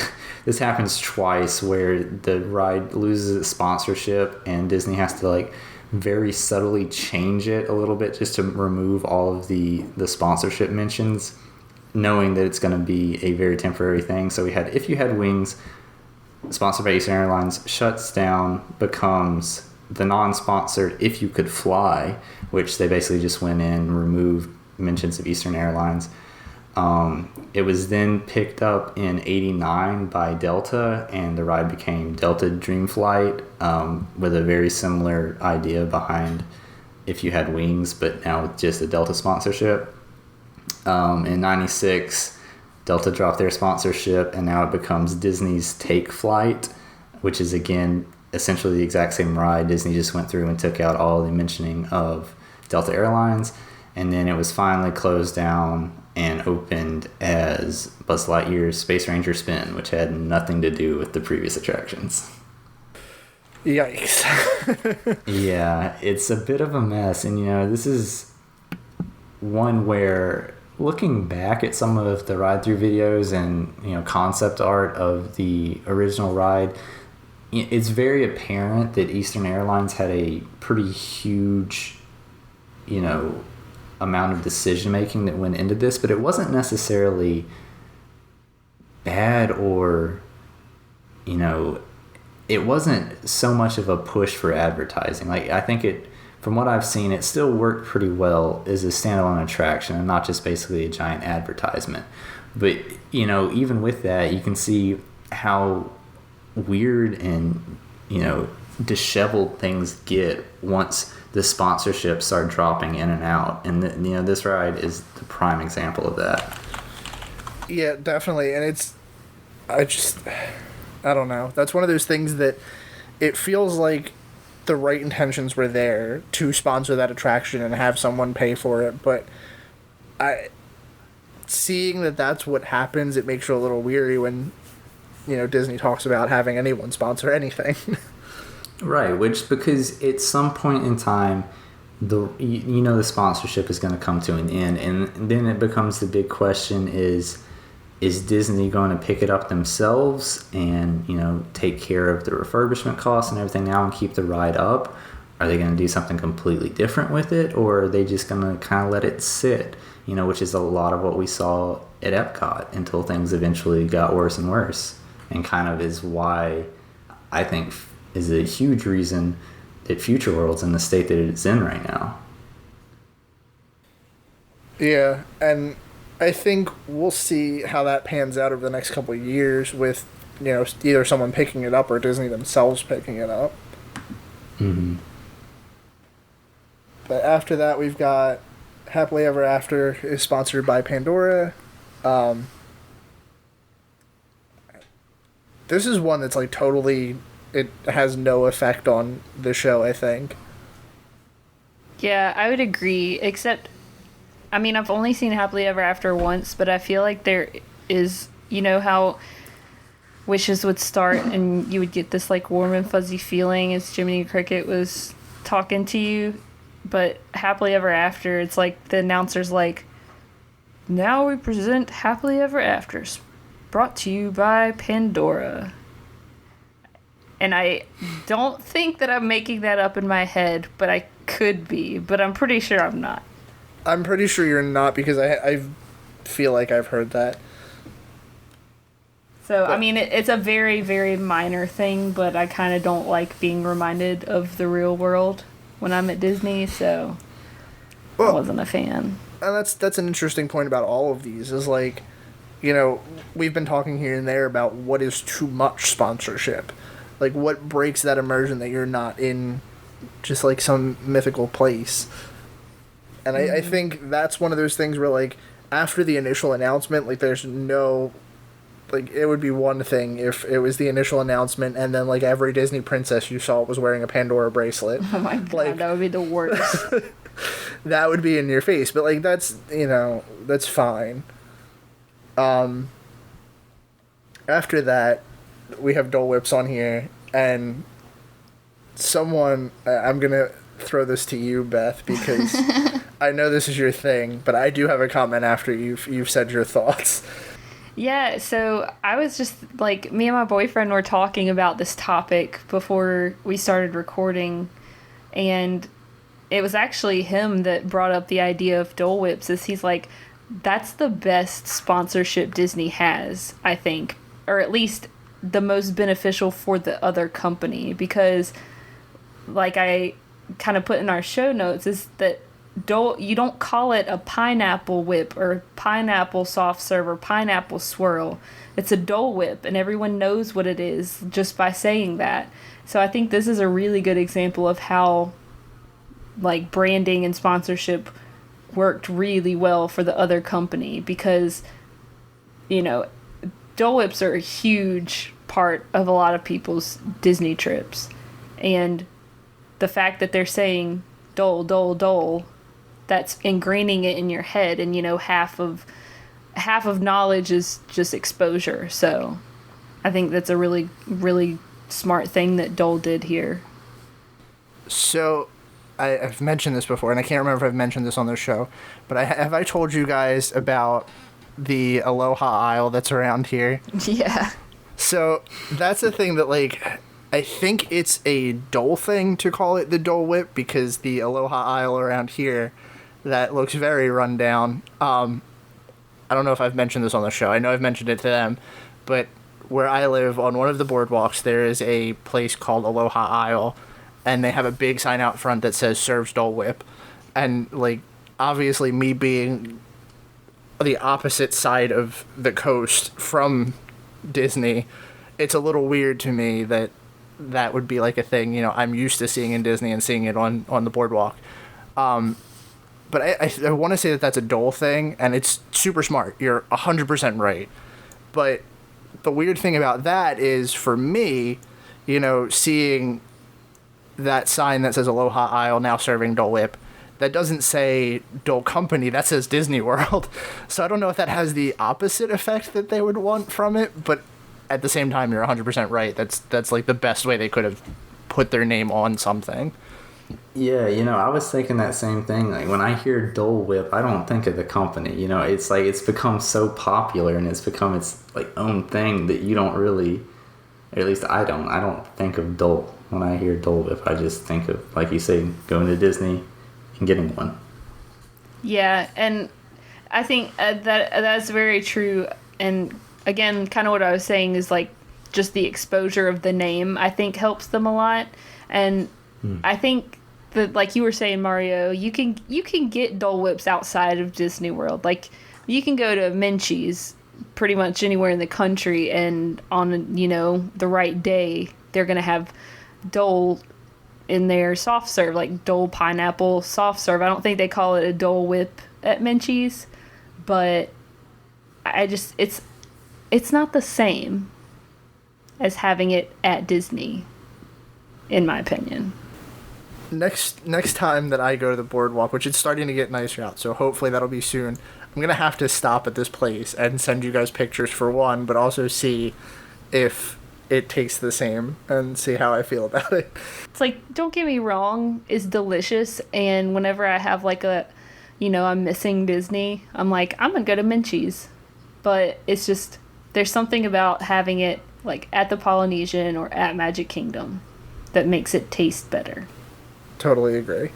this happens twice where the ride loses its sponsorship and Disney has to like very subtly change it a little bit just to remove all of the sponsorship mentions, knowing that it's going to be a very temporary thing. So we had If You Had Wings, sponsored by Eastern Airlines, shuts down, becomes the non-sponsored If You Could Fly, which they basically just went in and removed mentions of Eastern Airlines. It was then picked up in 89 by Delta, and the ride became Delta Dream Flight, with a very similar idea behind If You Had Wings, but now with just a Delta sponsorship. In 96, Delta dropped their sponsorship, and now it becomes Disney's Take Flight, which is, again, essentially the exact same ride. Disney just went through and took out all the mentioning of Delta Airlines, and then it was finally closed down and opened as Buzz Lightyear's Space Ranger Spin, which had nothing to do with the previous attractions. Yikes. Yeah, it's a bit of a mess, and this is one where, looking back at some of the ride-through videos and concept art of the original ride, it's very apparent that Eastern Airlines had a pretty huge, amount of decision making that went into this, but it wasn't necessarily bad or, it wasn't so much of a push for advertising. Like, I think from what I've seen, it still worked pretty well as a standalone attraction and not just basically a giant advertisement. But, even with that, you can see how weird and, disheveled things get once the sponsorships start dropping in and out. And, this ride is the prime example of that. Yeah, definitely. And I don't know. That's one of those things that it feels like the right intentions were there to sponsor that attraction and have someone pay for it, but seeing that that's what happens, it makes you a little weary when Disney talks about having anyone sponsor anything. Right, because at some point in time, the sponsorship is going to come to an end, and then it becomes the big question: is Disney going to pick it up themselves and take care of the refurbishment costs and everything now and keep the ride up? Are they going to do something completely different with it, or are they just going to kind of let it sit? Which is a lot of what we saw at Epcot until things eventually got worse and worse, and kind of is why I think is a huge reason that Future World's in the state that it's in right now. Yeah, and I think we'll see how that pans out over the next couple of years with, either someone picking it up or Disney themselves picking it up. Mm-hmm. But after that, we've got Happily Ever After is sponsored by Pandora. This is one that's like totally, it has no effect on the show, I think. Yeah, I would agree, except, I've only seen Happily Ever After once, but I feel like there is, how wishes would start and you would get this like warm and fuzzy feeling as Jiminy Cricket was talking to you. But Happily Ever After, it's like the announcer's like, now we present Happily Ever Afters, brought to you by Pandora. And I don't think that I'm making that up in my head, but I could be, but I'm pretty sure I'm not. I'm pretty sure you're not, because I feel like I've heard that. So, but, it's a very, very minor thing, but I kind of don't like being reminded of the real world when I'm at Disney, so I wasn't a fan. And that's an interesting point about all of these, is like, we've been talking here and there about what is too much sponsorship. Like, what breaks that immersion that you're not in just, like, some mythical place. And I think that's one of those things where, like, after the initial announcement, like, there's no... Like, it would be one thing if it was the initial announcement and then, like, every Disney princess you saw was wearing a Pandora bracelet. Oh my god, that would be the worst. that would be in your face. But like that's that's fine. After that, we have Dole Whips on here, and I'm gonna throw this to you, Beth, because I know this is your thing, but I do have a comment after you've said your thoughts. Yeah, so I was just like, me and my boyfriend were talking about this topic before we started recording, and it was actually him that brought up the idea of Dole Whips. Is he's like, that's the best sponsorship Disney has, I think, or at least the most beneficial for the other company, because like I kind of put in our show notes is that you don't call it a pineapple whip or pineapple soft serve or pineapple swirl. It's a Dole Whip, and everyone knows what it is just by saying that. So I think this is a really good example of how like branding and sponsorship worked really well for the other company, because Dole Whips are a huge part of a lot of people's Disney trips, and the fact that they're saying Dole, Dole, Dole, that's ingraining it in your head, and half of knowledge is just exposure. So I think that's a really, really smart thing that Dole did here. So I've mentioned this before, and I can't remember if I've mentioned this on the show, but have I told you guys about the Aloha aisle that's around here? Yeah. So that's the thing that, like, I think it's a Dole thing to call it the Dole Whip, because the Aloha aisle around here, that looks very run down. I don't know if I've mentioned this on the show. I know I've mentioned it to them, but where I live on one of the boardwalks, there is a place called Aloha Aisle, and they have a big sign out front that says serves Dole Whip. And, like, obviously me being the opposite side of the coast from Disney, it's a little weird to me that would be like a thing, I'm used to seeing in Disney and seeing it on the boardwalk. But I want to say that that's a Dole thing, and it's super smart. You're 100% right. But the weird thing about that is, for me, seeing that sign that says Aloha Aisle now serving Dole Whip, that doesn't say Dole Company, that says Disney World. So I don't know if that has the opposite effect that they would want from it, but at the same time, you're 100% right. That's like the best way they could have put their name on something. Yeah, I was thinking that same thing. Like, when I hear Dole Whip, I don't think of the company. It's like it's become so popular and it's become its like own thing that you don't really, or at least I don't think of Dole. When I hear Dole Whip, I just think of, like you say, going to Disney and getting one. Yeah, and I think that's very true. And again, kind of what I was saying is like just the exposure of the name, I think, helps them a lot. And I think that, like you were saying, Mario, you can get Dole Whips outside of Disney World. Like, you can go to Menchie's pretty much anywhere in the country, and on the right day, they're gonna have Dole in their soft serve, like Dole pineapple soft serve. I don't think they call it a Dole Whip at Menchie's, but it's not the same as having it at Disney, in my opinion. Next time that I go to the boardwalk, which it's starting to get nicer out, so hopefully that'll be soon, I'm gonna have to stop at this place and send you guys pictures for one, but also see if it tastes the same and see how I feel about it. It's like, don't get me wrong, it's delicious, and whenever I have like I'm missing Disney, I'm like, I'm gonna go to Menchie's. But it's just, there's something about having it like at the Polynesian or at Magic Kingdom that makes it taste better. Totally agree.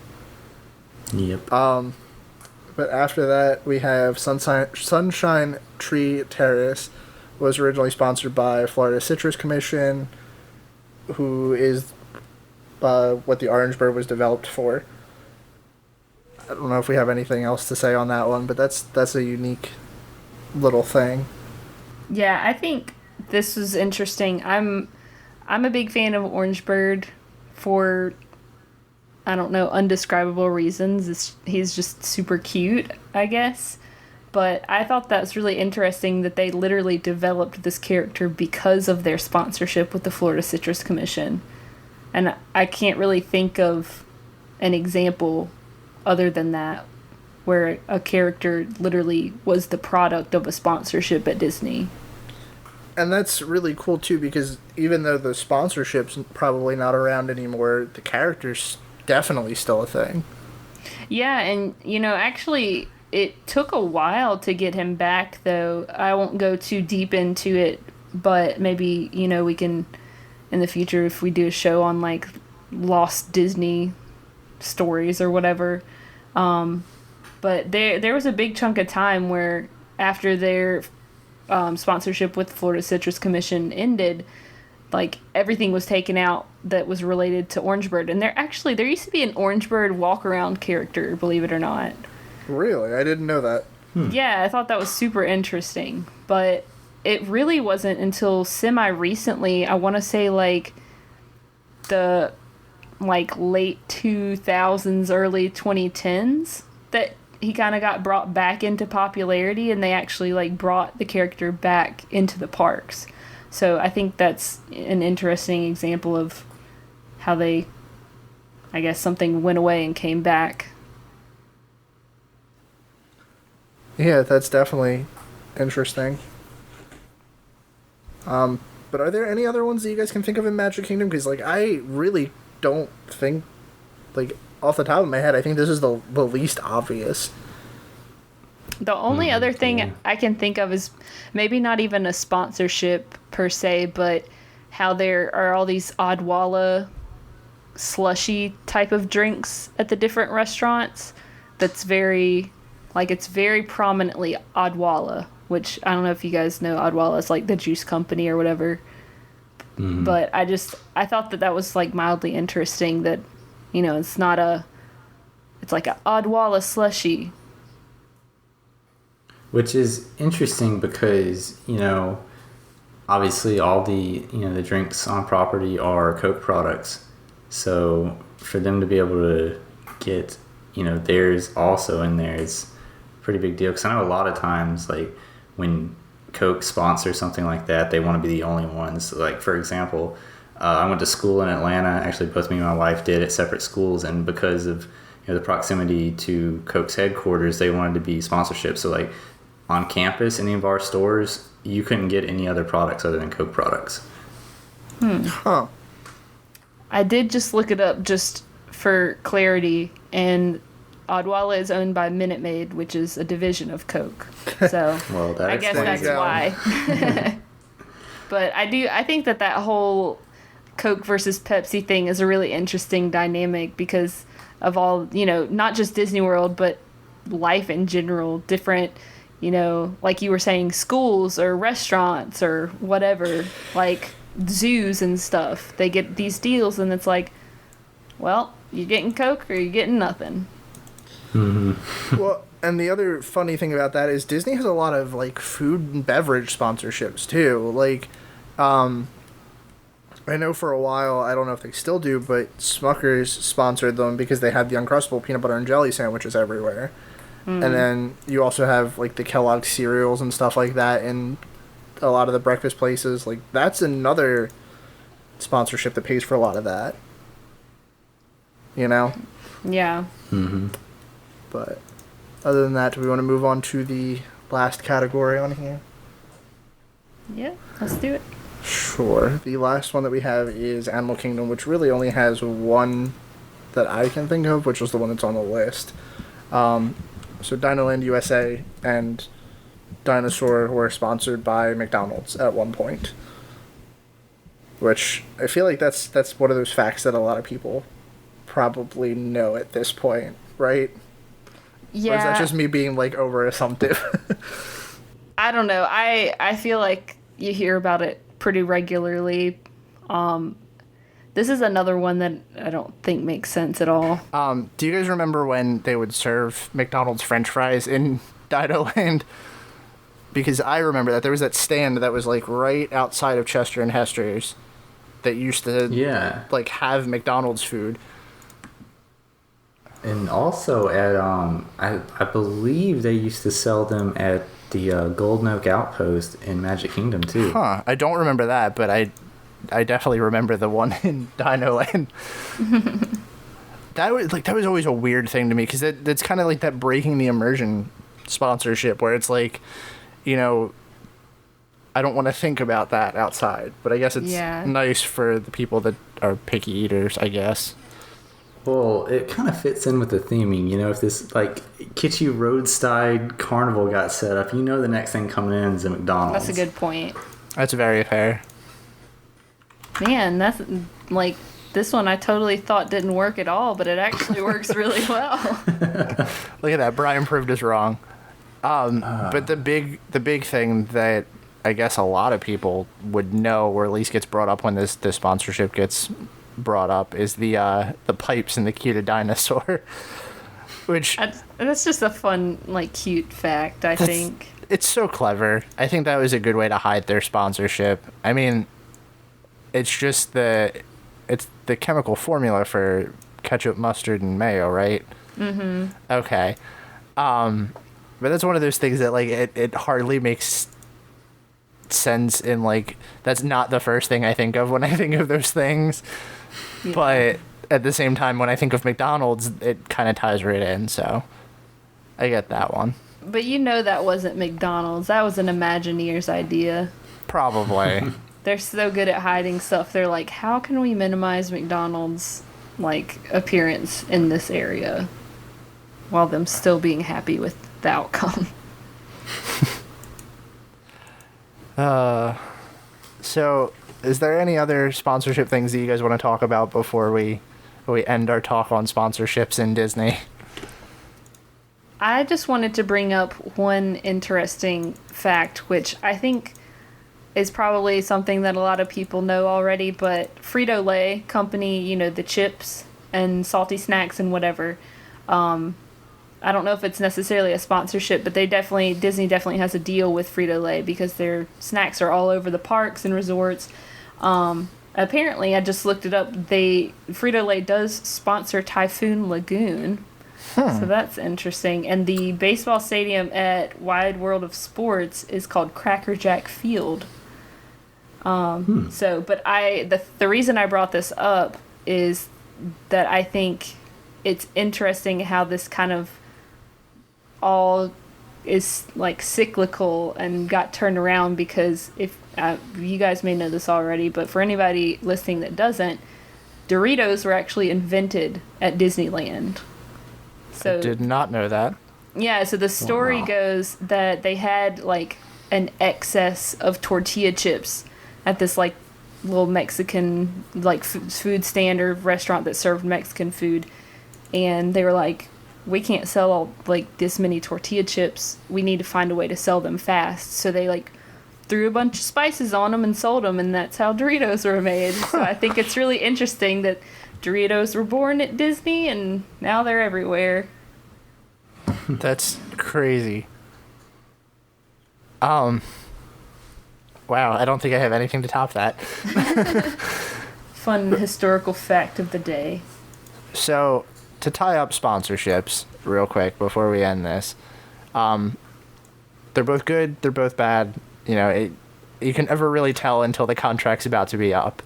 Yep. But after that, we have Sunshine Tree Terrace. Was originally sponsored by Florida Citrus Commission, who is what the Orange Bird was developed for. I don't know if we have anything else to say on that one, but that's a unique little thing. Yeah, I think this was interesting. I'm a big fan of Orange Bird for, I don't know, undescribable reasons. He's just super cute, I guess. But I thought that was really interesting that they literally developed this character because of their sponsorship with the Florida Citrus Commission. And I can't really think of an example other than that, where a character literally was the product of a sponsorship at Disney. And that's really cool too, because even though the sponsorship's probably not around anymore, the character's definitely still a thing. Yeah, and actually, it took a while to get him back, though. I won't go too deep into it, but maybe, we can, in the future, if we do a show on, like, lost Disney stories or whatever. But there was a big chunk of time where after their sponsorship with the Florida Citrus Commission ended, like, everything was taken out that was related to Orangebird. And there used to be an Orangebird walk-around character, believe it or not. Really? I didn't know that. Yeah, I thought that was super interesting. But it really wasn't until semi-recently, I want to say, like, the, like, late 2000s, early 2010s, that he kind of got brought back into popularity, and they actually, like, brought the character back into the parks. So I think that's an interesting example of how they, I guess, something went away and came back. Yeah, that's definitely interesting. But are there any other ones that you guys can think of in Magic Kingdom? Because, like, I really don't think, like, off the top of my head, I think this is the least obvious. The only other thing I can think of is maybe not even a sponsorship per se, but how there are all these Odwalla slushy type of drinks at the different restaurants. That's very, like, it's very prominently Odwalla, which I don't know if you guys know Odwalla is like the juice company or whatever. Mm-hmm. But I thought that was, like, mildly interesting that, it's not it's like a Odwalla slushy. Which is interesting because, obviously all the, the drinks on property are Coke products. So for them to be able to get, theirs also in there is a pretty big deal. Because I know a lot of times, like, when Coke sponsors something like that, they want to be the only ones. Like, for example, I went to school in Atlanta. Actually, both me and my wife did at separate schools. And because of, the proximity to Coke's headquarters, they wanted to be sponsorship. So, like, on campus, any of our stores, you couldn't get any other products other than Coke products. Huh. I did just look it up just for clarity, and Odwalla is owned by Minute Maid, which is a division of Coke. So Well, I guess that's why. But I think that whole Coke versus Pepsi thing is a really interesting dynamic because of all, not just Disney World, but life in general, different, like you were saying, schools or restaurants or whatever, like zoos and stuff. They get these deals and it's like, well, you're getting Coke or you're getting nothing. Mm-hmm. Well, and the other funny thing about that is Disney has a lot of, like, food and beverage sponsorships too. Like, I know for a while, I don't know if they still do, but Smucker's sponsored them because they had the Uncrustable peanut butter and jelly sandwiches everywhere. And then you also have, like, the Kellogg's cereals and stuff like that in a lot of the breakfast places. Like, that's another sponsorship that pays for a lot of that. Yeah. Mm-hmm. But other than that, do we want to move on to the last category on here? Yeah, let's do it. Sure. The last one that we have is Animal Kingdom, which really only has one that I can think of, which was the one that's on the list. So Dinoland USA and Dinosaur were sponsored by McDonald's at one point. Which I feel like that's one of those facts that a lot of people probably know at this point, right? Yeah. Or is that just me being, like, over assumptive? I don't know. I feel like you hear about it pretty regularly. This is another one that I don't think makes sense at all. Do you guys remember when they would serve McDonald's French fries in Dinoland? Because I remember that there was that stand that was, like, right outside of Chester and Hester's that used to like have McDonald's food. And also at I believe they used to sell them at the Golden Oak Outpost in Magic Kingdom too. Huh. I don't remember that, but I definitely remember the one in Dinoland. that was always a weird thing to me, because that's kind of like that breaking the immersion sponsorship, where it's like, you know, I don't want to think about that outside, but I guess it's nice for the people that are picky eaters, I guess. Well, it kind of fits in with the theming, you know. If this like kitschy roadside carnival got set up, you know, the next thing coming in is a McDonald's. That's a good point. That's very fair. Man, that's like this one I totally thought didn't work at all, but it actually works really well. Look at that, Brian proved us wrong. But the big thing that I guess a lot of people would know, or at least gets brought up when this sponsorship gets brought up, is the pipes in the cute dinosaur. Which that's just a fun, like, cute fact, I think. It's so clever. I think that was a good way to hide their sponsorship. I mean, it's just the chemical formula for ketchup, mustard, and mayo, right? Mm-hmm. Okay. But that's one of those things that, like, it hardly makes sense in, like, that's not the first thing I think of when I think of those things. Yeah. But at the same time, when I think of McDonald's, it kind of ties right in, so I get that one. But you know that wasn't McDonald's. That was an Imagineer's idea. Probably. They're so good at hiding stuff. They're like, how can we minimize McDonald's, like, appearance in this area while them still being happy with the outcome? So is there any other sponsorship things that you guys want to talk about before we end our talk on sponsorships in Disney? I just wanted to bring up one interesting fact, which I think is probably something that a lot of people know already, but Frito-Lay company, you know, the chips and salty snacks and whatever, I don't know if it's necessarily a sponsorship, but Disney definitely has a deal with Frito-Lay because their snacks are all over the parks and resorts. Apparently, I just looked it up, Frito-Lay does sponsor Typhoon Lagoon. So that's interesting. And the baseball stadium at Wide World of Sports is called Cracker Jack Field. So, but the reason I brought this up is that I think it's interesting how this kind of all is, like, cyclical and got turned around, because if you guys may know this already, but for anybody listening that doesn't, Doritos were actually invented at Disneyland. So, I did not know that. Yeah, so the story goes that they had, like, an excess of tortilla chips at this, like, little Mexican, like, food stand or restaurant that served Mexican food. And they were like, we can't sell all, like, this many tortilla chips. We need to find a way to sell them fast. So they, like, threw a bunch of spices on them and sold them, and that's how Doritos were made. So I think it's really interesting that Doritos were born at Disney, and now they're everywhere. That's crazy. Wow, I don't think I have anything to top that. Fun historical fact of the day. So, to tie up sponsorships real quick before we end this, they're both good, they're both bad. You know, you can never really tell until the contract's about to be up.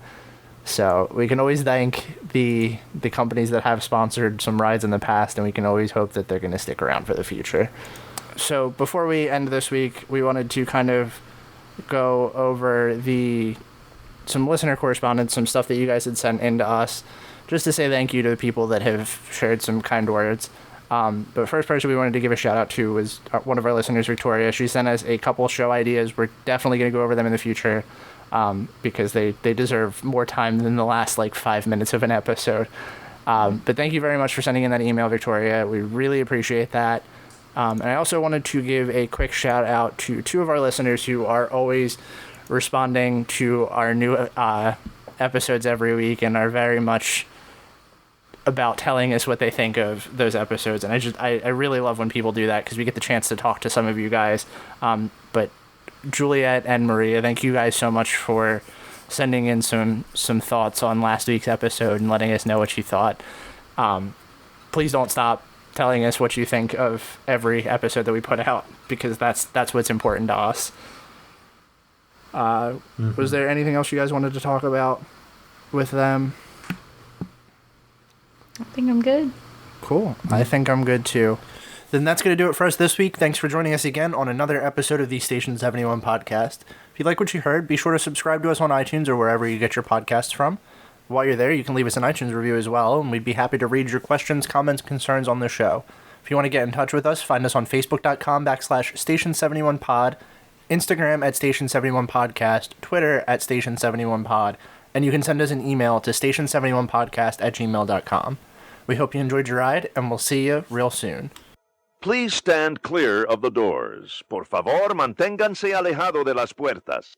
So we can always thank the companies that have sponsored some rides in the past, and we can always hope that they're going to stick around for the future. So before we end this week, we wanted to kind of go over some listener correspondence, some stuff that you guys had sent in to us, just to say thank you to the people that have shared some kind words. But first person we wanted to give a shout out to was one of our listeners, Victoria. She sent us a couple show ideas. We're definitely going to go over them in the future, because they deserve more time than the last, like, 5 minutes of an episode. But thank you very much for sending in that email, Victoria. We really appreciate that. And I also wanted to give a quick shout out to two of our listeners who are always responding to our new episodes every week and are very much about telling us what they think of those episodes. And I really love when people do that, because we get the chance to talk to some of you guys. But Juliet and Maria, thank you guys so much for sending in some thoughts on last week's episode and letting us know what you thought. Please don't stop telling us what you think of every episode that we put out, because that's what's important to us. Was there anything else you guys wanted to talk about with them? I think I'm good. Cool. I think I'm good too. Then that's going to do it for us this week. Thanks for joining us again on another episode of the Station 71 podcast. If you like what you heard, be sure to subscribe to us on iTunes or wherever you get your podcasts from. While you're there, you can leave us an iTunes review as well, and we'd be happy to read your questions, comments, concerns on the show. If you want to get in touch with us, find us on Facebook.com/Station71Pod, Instagram at Station71Podcast, Twitter at Station71Pod, and you can send us an email to Station71Podcast@gmail.com. We hope you enjoyed your ride, and we'll see you real soon. Please stand clear of the doors. Por favor, manténganse alejado de las puertas.